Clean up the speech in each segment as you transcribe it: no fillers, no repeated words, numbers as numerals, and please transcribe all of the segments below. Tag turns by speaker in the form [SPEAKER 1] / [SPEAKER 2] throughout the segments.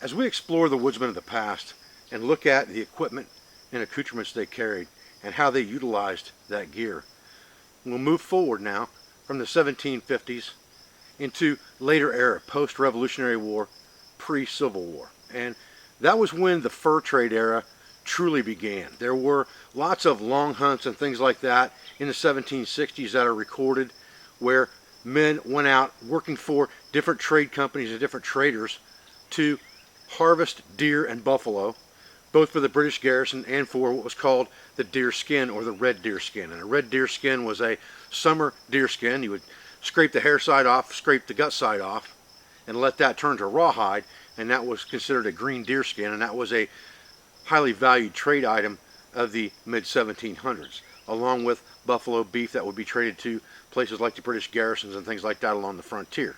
[SPEAKER 1] As we explore the woodsmen of the past and look at the equipment and accoutrements they carried and how they utilized that gear, we'll move forward now from the 1750s into later era, post-Revolutionary War, pre-Civil War. And that was when the fur trade era truly began. There were lots of long hunts and things like that in the 1760s that are recorded where men went out working for different trade companies and different traders to harvest deer and buffalo, both for the British garrison and for what was called the deer skin or the red deer skin. And a red deer skin was a summer deer skin. You would scrape the hair side off, scrape the gut side off, and let that turn to rawhide, and that was considered a green deer skin, and that was a highly valued trade item of the mid-1700s, along with buffalo beef that would be traded to places like the British garrisons and things like that along the frontier.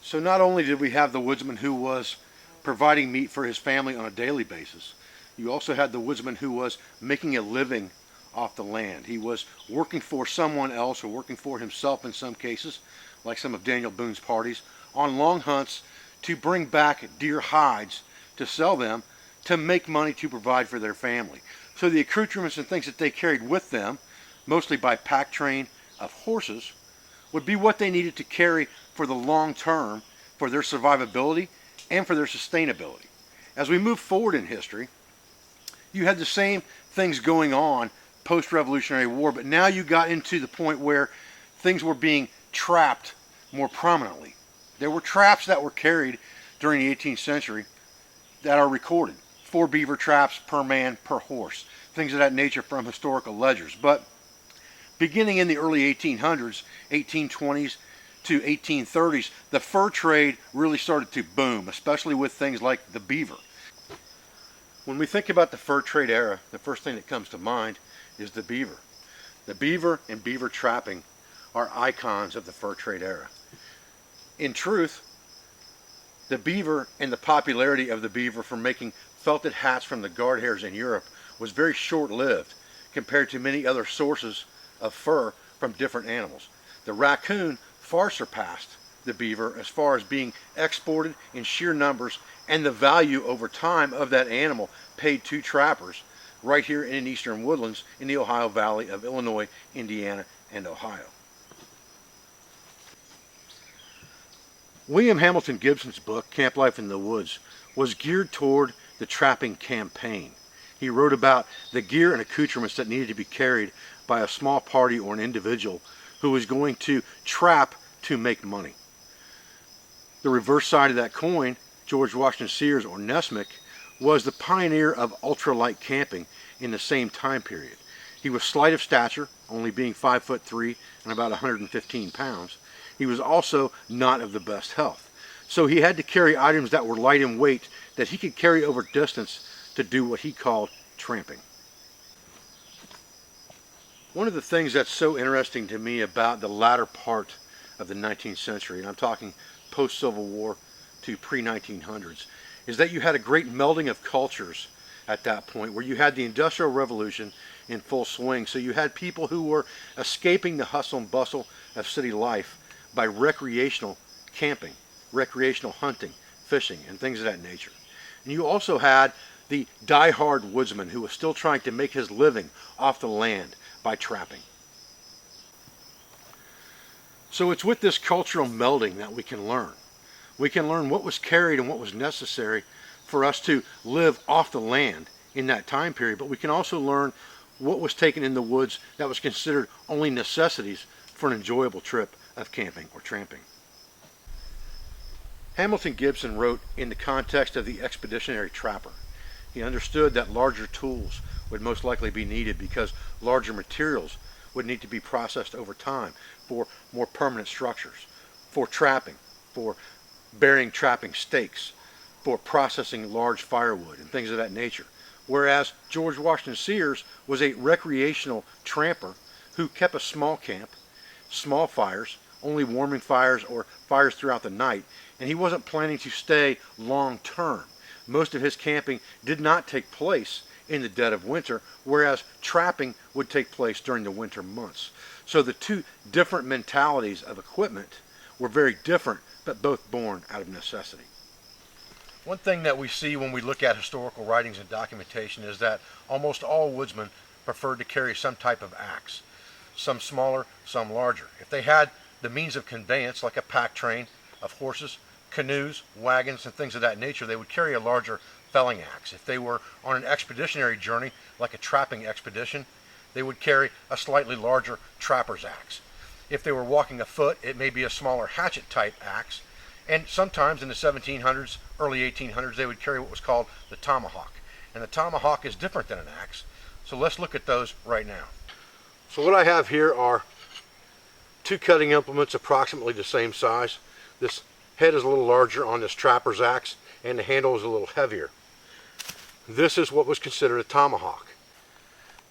[SPEAKER 1] So not only did we have the woodsman who was providing meat for his family on a daily basis, you also had the woodsman who was making a living off the land. He was working for someone else or working for himself in some cases, like some of Daniel Boone's parties, on long hunts to bring back deer hides to sell them to make money to provide for their family. So the accoutrements and things that they carried with them, mostly by pack train of horses, would be what they needed to carry for the long term for their survivability and for their sustainability. As we move forward in history, you had the same things going on post-Revolutionary War, but now you got into the point where things were being trapped more prominently. There were traps that were carried during the 18th century that are recorded. 4 beaver traps per man per horse, things of that nature from historical ledgers. But beginning in the early 1800s, 1820s to 1830s, the fur trade really started to boom, especially with things like the beaver. When we think about the fur trade era, the first thing that comes to mind is the beaver. The beaver and beaver trapping are icons of the fur trade era. In truth, the beaver and the popularity of the beaver for making felted hats from the guard hairs in Europe was very short-lived compared to many other sources of fur from different animals. The raccoon far surpassed the beaver as far as being exported in sheer numbers and the value over time of that animal paid to trappers right here in eastern woodlands in the Ohio Valley of Illinois, Indiana, and Ohio. William Hamilton Gibson's book, Camp Life in the Woods, was geared toward the trapping campaign. He wrote about the gear and accoutrements that needed to be carried by a small party or an individual who was going to trap to make money. The reverse side of that coin, George Washington Sears, or Nesmik, was the pioneer of ultralight camping in the same time period. He was slight of stature, only being 5'3" and about 115 pounds. He was also not of the best health. So he had to carry items that were light in weight that he could carry over distance to do what he called tramping. One of the things that's so interesting to me about the latter part of the 19th century, and I'm talking post-Civil War to pre-1900s, is that you had a great melding of cultures at that point where you had the Industrial Revolution in full swing. So you had people who were escaping the hustle and bustle of city life by recreational camping, recreational hunting, fishing, and things of that nature. And you also had the die-hard woodsman who was still trying to make his living off the land by trapping. So it's with this cultural melding that we can learn. We can learn what was carried and what was necessary for us to live off the land in that time period, but we can also learn what was taken in the woods that was considered only necessities for an enjoyable trip of camping or tramping. Hamilton Gibson wrote in the context of the expeditionary trapper. He understood that larger tools would most likely be needed because larger materials would need to be processed over time for more permanent structures, for trapping, for burying trapping stakes, for processing large firewood and things of that nature. Whereas George Washington Sears was a recreational tramper who kept a small camp, small fires, only warming fires or fires throughout the night, and he wasn't planning to stay long term. Most of his camping did not take place in the dead of winter, whereas trapping would take place during the winter months. So the two different mentalities of equipment were very different, but both born out of necessity. One thing that we see when we look at historical writings and documentation is that almost all woodsmen preferred to carry some type of axe. Some smaller, some larger. If they had the means of conveyance, like a pack train of horses, canoes, wagons, and things of that nature, they would carry a larger felling axe. If they were on an expeditionary journey, like a trapping expedition, they would carry a slightly larger trapper's axe. If they were walking afoot, it may be a smaller hatchet type axe. And sometimes in the 1700s, early 1800s, they would carry what was called the tomahawk. And the tomahawk is different than an axe. So let's look at those right now. So what I have here are two cutting implements approximately the same size. This head is a little larger on this trapper's axe, and the handle is a little heavier. This is what was considered a tomahawk.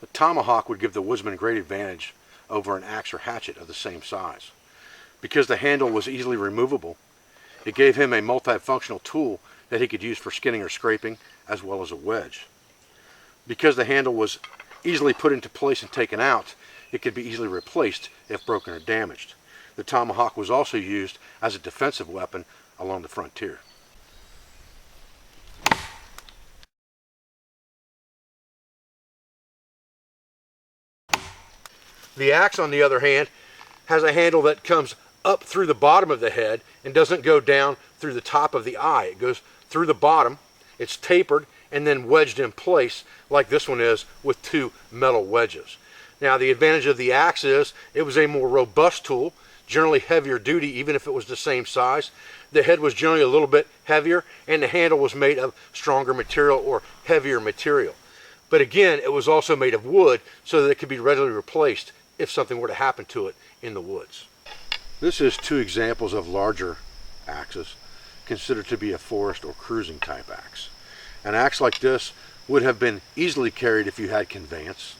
[SPEAKER 1] The tomahawk would give the woodsman a great advantage over an axe or hatchet of the same size. Because the handle was easily removable, it gave him a multifunctional tool that he could use for skinning or scraping, as well as a wedge. Because the handle was easily put into place and taken out, it could be easily replaced if broken or damaged. The tomahawk was also used as a defensive weapon along the frontier. The axe, on the other hand, has a handle that comes up through the bottom of the head and doesn't go down through the top of the eye. It goes through the bottom, it's tapered, and then wedged in place like this one is with two metal wedges. Now the advantage of the axe is it was a more robust tool, generally heavier duty even if it was the same size. The head was generally a little bit heavier and the handle was made of stronger material or heavier material. But again, it was also made of wood so that it could be readily replaced if something were to happen to it in the woods. This is two examples of larger axes considered to be a forest or cruising type axe. An axe like this would have been easily carried if you had conveyance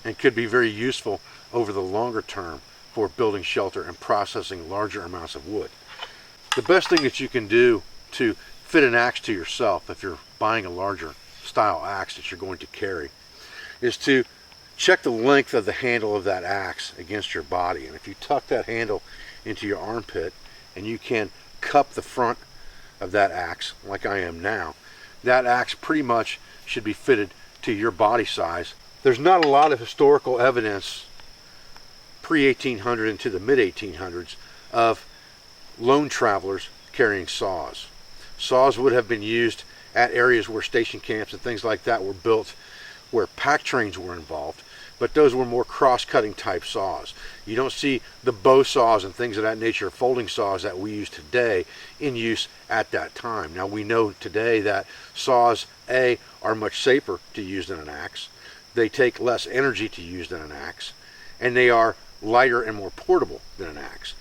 [SPEAKER 1] and could be very useful over the longer term for building shelter and processing larger amounts of wood. The best thing that you can do to fit an axe to yourself if you're buying a larger style axe that you're going to carry is to check the length of the handle of that axe against your body. And if you tuck that handle into your armpit and you can cup the front of that axe like I am now, that axe pretty much should be fitted to your body size. There's not a lot of historical evidence pre-1800 into the mid-1800s of lone travelers carrying saws. Saws would have been used at areas where station camps and things like that were built where pack trains were involved, but those were more cross-cutting type saws. You don't see the bow saws and things of that nature, folding saws that we use today, in use at that time. Now we know today that saws, A, are much safer to use than an axe. They take less energy to use than an axe, and they are lighter and more portable than an axe.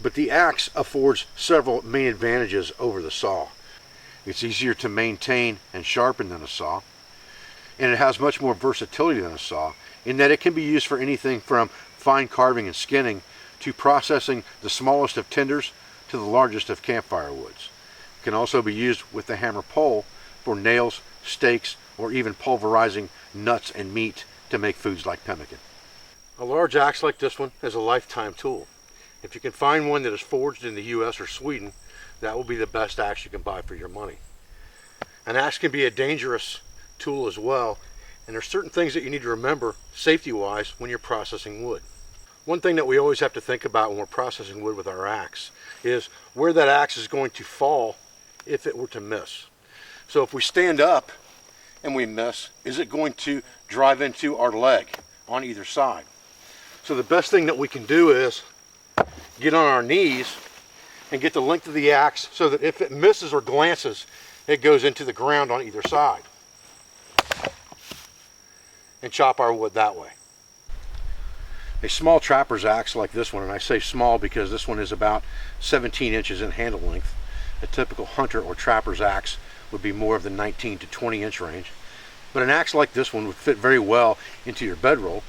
[SPEAKER 1] But the axe affords several main advantages over the saw. It's easier to maintain and sharpen than a saw, and it has much more versatility than a saw in that it can be used for anything from fine carving and skinning to processing the smallest of tinders to the largest of campfire woods. It can also be used with the hammer pole for nails, steaks, or even pulverizing nuts and meat to make foods like pemmican. A large axe like this one is a lifetime tool. If you can find one that is forged in the US or Sweden, that will be the best axe you can buy for your money. An axe can be a dangerous tool as well, and there's certain things that you need to remember safety-wise when you're processing wood. One thing that we always have to think about when we're processing wood with our axe is where that axe is going to fall if it were to miss. So if we stand up and we miss, is it going to drive into our leg on either side? So the best thing that we can do is get on our knees and get the length of the axe so that if it misses or glances, it goes into the ground on either side, and chop our wood that way. A small trapper's axe like this one, and I say small because this one is about 17 inches in handle length. A typical hunter or trapper's axe would be more of the 19 to 20 inch range. But an axe like this one would fit very well into your bedroll.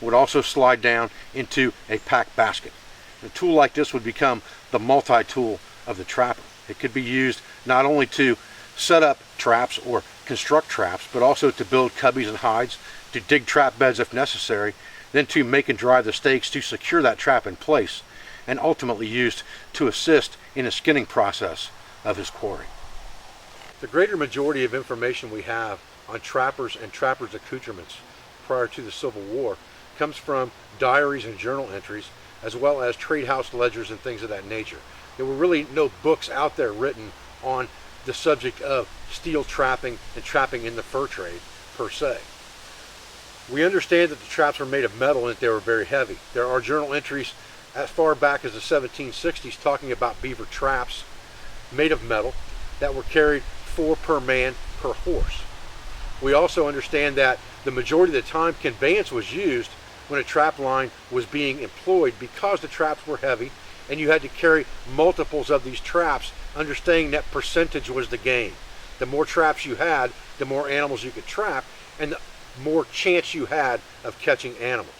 [SPEAKER 1] It would also slide down into a pack basket. A tool like this would become the multi-tool of the trapper. It could be used not only to set up traps or construct traps, but also to build cubbies and hides, to dig trap beds if necessary, then to make and drive the stakes to secure that trap in place, and ultimately used to assist in the skinning process of his quarry. The greater majority of information we have on trappers and trappers' accoutrements prior to the Civil War comes from diaries and journal entries, as well as trade house ledgers and things of that nature. There were really no books out there written on the subject of steel trapping and trapping in the fur trade per se. We understand that the traps were made of metal and that they were very heavy. There are journal entries as far back as the 1760s talking about beaver traps made of metal that were carried 4 per man per horse. We also understand that the majority of the time conveyance was used when a trap line was being employed because the traps were heavy and you had to carry multiples of these traps, understanding that percentage was the game. The more traps you had, the more animals you could trap, and the more chance you had of catching animals.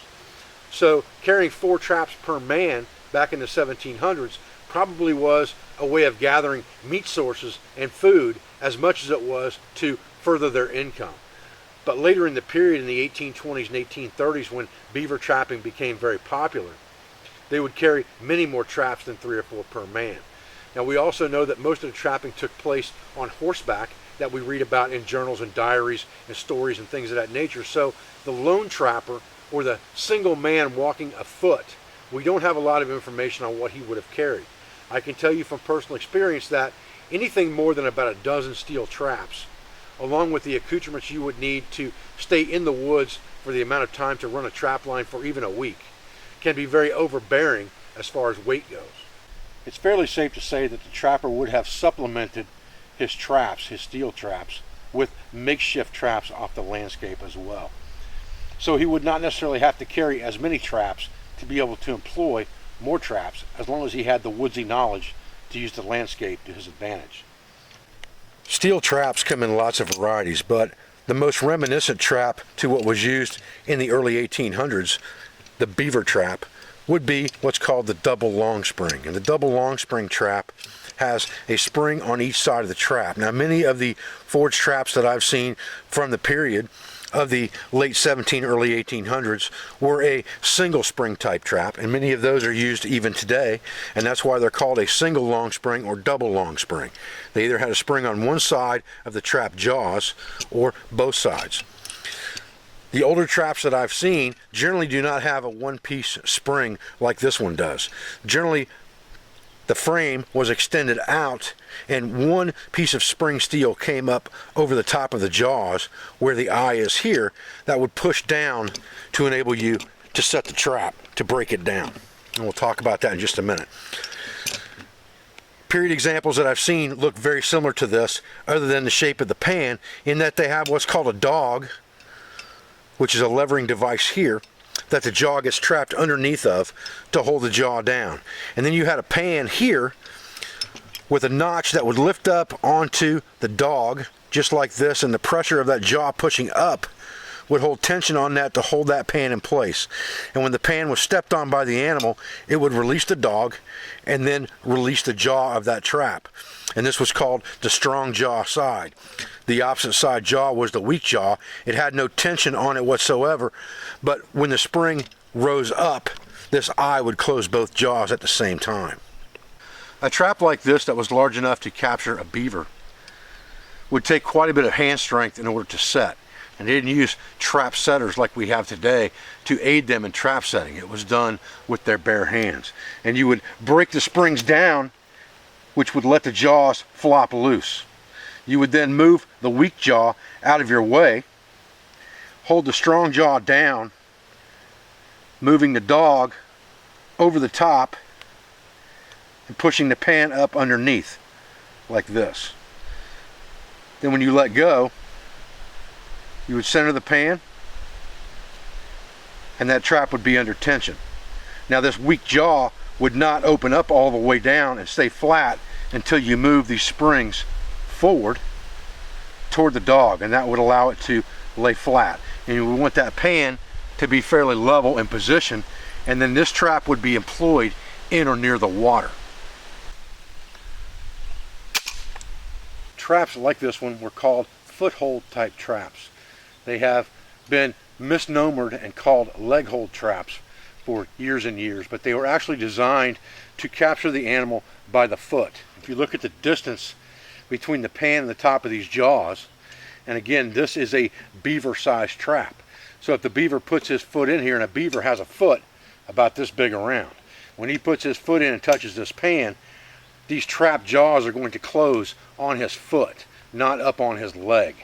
[SPEAKER 1] So carrying 4 traps per man back in the 1700s probably was a way of gathering meat sources and food as much as it was to further their income. But later in the period, in the 1820s and 1830s, when beaver trapping became very popular, they would carry many more traps than 3 or 4 per man. Now we also know that most of the trapping took place on horseback that we read about in journals and diaries and stories and things of that nature. So the lone trapper, or the single man walking afoot, we don't have a lot of information on what he would have carried. I can tell you from personal experience that anything more than about a dozen steel traps, along with the accoutrements you would need to stay in the woods for the amount of time to run a trap line for even a week, can be very overbearing as far as weight goes. It's fairly safe to say that the trapper would have supplemented his traps, his steel traps, with makeshift traps off the landscape as well. So he would not necessarily have to carry as many traps to be able to employ more traps, as long as he had the woodsy knowledge to use the landscape to his advantage. Steel traps come in lots of varieties, but the most reminiscent trap to what was used in the early 1800s, the beaver trap, would be what's called the double long spring. And the double long spring trap has a spring on each side of the trap. Now, many of the forged traps that I've seen from the period of the late 17, early 1800s were a single spring type trap, and many of those are used even today, and that's why they're called a single long spring or double long spring. They either had a spring on one side of the trap jaws or both sides. The older traps that I've seen generally do not have a one-piece spring like this one does. Generally, the frame was extended out and one piece of spring steel came up over the top of the jaws where the eye is here that would push down to enable you to set the trap, to break it down. And we'll talk about that in just a minute. Period examples that I've seen look very similar to this, other than the shape of the pan, in that they have what's called a dog, which is a levering device here that the jaw gets trapped underneath of to hold the jaw down. And then you had a pan here with a notch that would lift up onto the dog just like this, and the pressure of that jaw pushing up would hold tension on that to hold that pan in place. And when the pan was stepped on by the animal, it would release the dog and then release the jaw of that trap. And this was called the strong jaw side. The opposite side jaw was the weak jaw. It had no tension on it whatsoever, but when the spring rose up, this eye would close both jaws at the same time. A trap like this that was large enough to capture a beaver would take quite a bit of hand strength in order to set. And they didn't use trap setters like we have today to aid them in trap setting. It was done with their bare hands. And you would break the springs down, which would let the jaws flop loose. You would then move the weak jaw out of your way, hold the strong jaw down, moving the dog over the top and pushing the pan up underneath like this. Then when you let go, you would center the pan and that trap would be under tension. Now this weak jaw would not open up all the way down and stay flat until you move these springs forward toward the dog, and that would allow it to lay flat. And you would want that pan to be fairly level in position, and then this trap would be employed in or near the water. Traps like this one were called foothold type traps. They have been misnomered and called leg hold traps for years and years, but they were actually designed to capture the animal by the foot. If you look at the distance between the pan and the top of these jaws. And again, this is a beaver-sized trap. So if the beaver puts his foot in here, and a beaver has a foot about this big around, when he puts his foot in and touches this pan, these trap jaws are going to close on his foot, not up on his leg.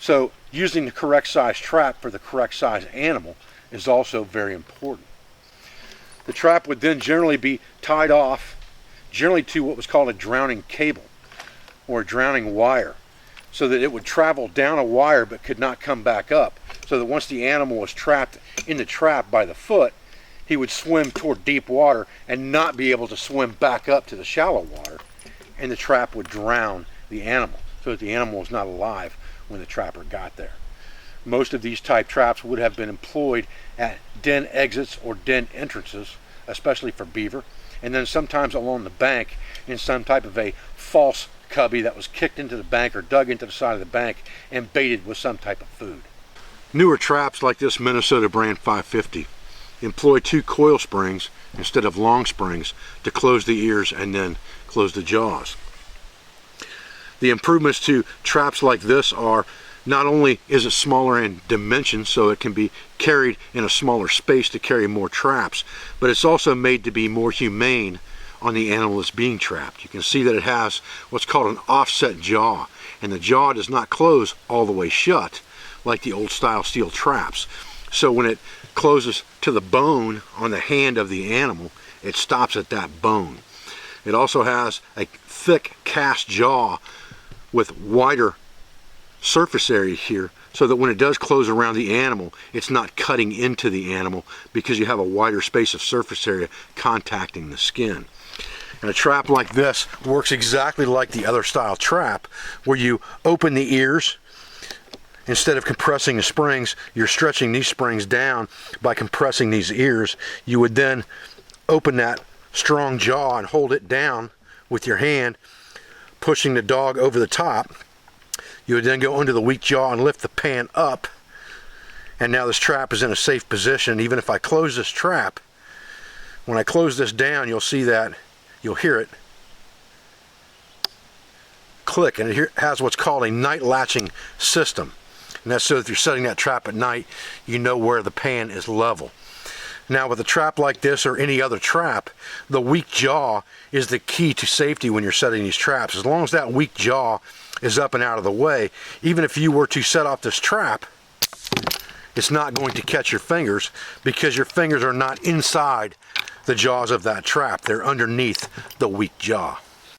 [SPEAKER 1] So using the correct size trap for the correct size animal is also very important. The trap would then generally be tied off, generally to what was called a drowning cable or a drowning wire, so that it would travel down a wire but could not come back up, so that once the animal was trapped in the trap by the foot, he would swim toward deep water and not be able to swim back up to the shallow water, and the trap would drown the animal, so that the animal was not alive when the trapper got there. Most of these type traps would have been employed at den exits or den entrances, especially for beaver, and then sometimes along the bank in some type of a false cubby that was kicked into the bank or dug into the side of the bank and baited with some type of food. Newer traps like this Minnesota brand 550 employ 2 coil springs instead of long springs to close the ears and then close the jaws. The improvements to traps like this are not only is it smaller in dimensions, so it can be carried in a smaller space to carry more traps, but it's also made to be more humane on the animal that's being trapped. You can see that it has what's called an offset jaw, and the jaw does not close all the way shut like the old style steel traps. So when it closes to the bone on the hand of the animal, it stops at that bone. It also has a thick cast jaw with wider surface area here, so that when it does close around the animal, it's not cutting into the animal because you have a wider space of surface area contacting the skin. And a trap like this works exactly like the other style trap, where you open the ears. Instead of compressing the springs, you're stretching these springs down by compressing these ears. You would then open that strong jaw and hold it down with your hand, pushing the dog over the top. You would then go under the weak jaw and lift the pan up, and now this trap is in a safe position. Even if I close this trap, when I close this down, you'll see that, you'll hear it click, and it has what's called a night latching system. And that's so if you're setting that trap at night, you know where the pan is level. Now with a trap like this or any other trap, the weak jaw is the key to safety when you're setting these traps. As long as that weak jaw is up and out of the way, even if you were to set off this trap, it's not going to catch your fingers because your fingers are not inside the jaws of that trap. They're underneath the weak jaw.